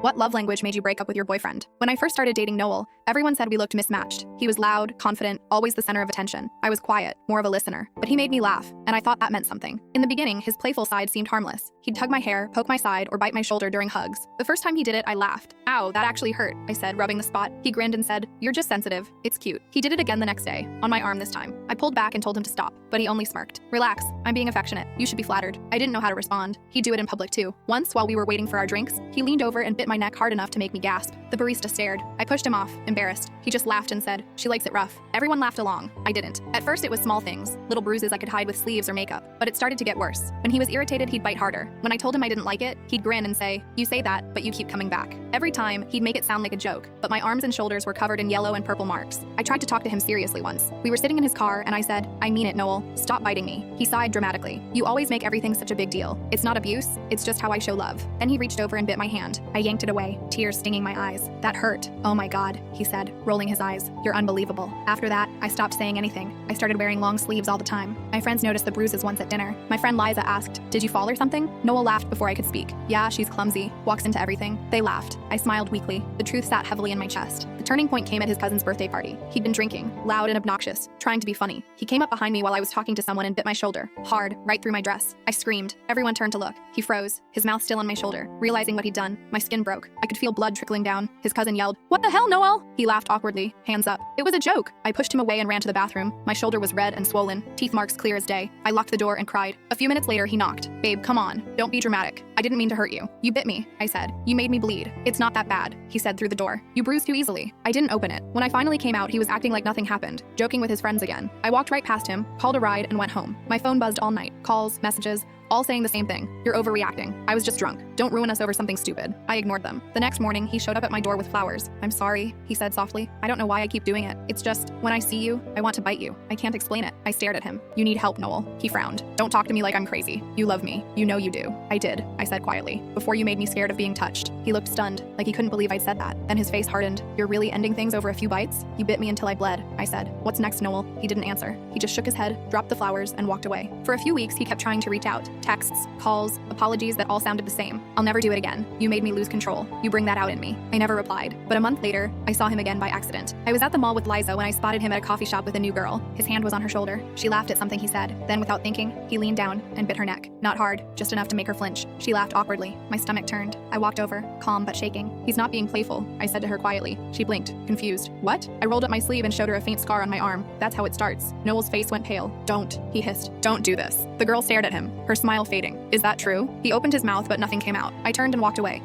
What love language made you break up with your boyfriend? When I first started dating Noel, everyone said we looked mismatched. He was loud, confident, always the center of attention. I was quiet, more of a listener. But he made me laugh, and I thought that meant something. In the beginning, his playful side seemed harmless. He'd tug my hair, poke my side, or bite my shoulder during hugs. The first time he did it, I laughed. Ow, that actually hurt, I said, rubbing the spot. He grinned and said, "You're just sensitive. It's cute." He did it again the next day, on my arm this time. I pulled back and told him to stop, but he only smirked. "Relax, I'm being affectionate. You should be flattered." I didn't know how to respond. He'd do it in public too. Once, while we were waiting for our drinks, he leaned over and bit my neck hard enough to make me gasp. The barista stared. I pushed him off, embarrassed. He just laughed and said, "She likes it rough." Everyone laughed along. I didn't. At first it was small things, little bruises I could hide with sleeves or makeup, but it started to get worse. When he was irritated, he'd bite harder. When I told him I didn't like it, he'd grin and say, "You say that, but you keep coming back." Every time, he'd make it sound like a joke, but my arms and shoulders were covered in yellow and purple marks. I tried to talk to him seriously once. We were sitting in his car, and I said, "I mean it, Noel. Stop biting me." He sighed dramatically. "You always make everything such a big deal. It's not abuse, it's just how I show love." Then he reached over and bit my hand. I yanked it away, tears stinging my eyes. "That hurt." "Oh my God," he said, rolling his eyes. "You're unbelievable." After that, I stopped saying anything. I started wearing long sleeves all the time. My friends noticed the bruises once at dinner. My friend Liza asked, "Did you fall or something?" Noel laughed before I could speak. "Yeah, she's clumsy. Walks into everything." They laughed. I smiled weakly. The truth sat heavily in my chest. The turning point came at his cousin's birthday party. He'd been drinking, loud and obnoxious, trying to be funny. He came up behind me while I was talking to someone and bit my shoulder, hard, right through my dress. I screamed. Everyone turned to look. He froze, his mouth still on my shoulder. Realizing what he'd done, my skin broke. I could feel blood trickling down. His cousin yelled, "What the hell, Noel?" He laughed awkwardly, hands up. "It was a joke." I pushed him away and ran to the bathroom. My shoulder was red and swollen, teeth marks clear as day. I locked the door and cried. A few minutes later, he knocked. "Babe, come on. Don't be dramatic. I didn't mean to hurt you." "You bit me," I said. "You made me bleed." "It's not that bad," he said through the door. "You bruised too easily." I didn't open it. When I finally came out, he was acting like nothing happened, joking with his friends again. I walked right past him, called a ride, and went home. My phone buzzed all night. Calls, messages, all saying the same thing. "You're overreacting." I was just drunk. "Don't ruin us over something stupid." I ignored them. The next morning, he showed up at my door with flowers. "I'm sorry," he said softly. "I don't know why I keep doing it. It's just, when I see you, I want to bite you. I can't explain it." I stared at him. "You need help, Noel." He frowned. "Don't talk to me like I'm crazy. You love me. You know you do." "I did," I said quietly, "before you made me scared of being touched." He looked stunned, like he couldn't believe I'd said that. Then his face hardened. "You're really ending things over a few bites?" "You bit me until I bled," I said. "What's next, Noel?" He didn't answer. He just shook his head, dropped the flowers, and walked away. For a few weeks, he kept trying to reach out. Texts, calls, apologies that all sounded the same. "I'll never do it again. You made me lose control. You bring that out in me." I never replied. But a month later, I saw him again by accident. I was at the mall with Liza when I spotted him at a coffee shop with a new girl. His hand was on her shoulder. She laughed at something he said. Then, without thinking, he leaned down and bit her neck. Not hard, just enough to make her flinch. She laughed awkwardly. My stomach turned. I walked over, calm but shaking. "He's not being playful," I said to her quietly. She blinked, confused. "What?" I rolled up my sleeve and showed her a faint scar on my arm. "That's how it starts." Noel's face went pale. "Don't," he hissed. "Don't do this." The girl stared at him, her smile fading. "Is that true?" He opened his mouth, but nothing came out. I turned and walked away.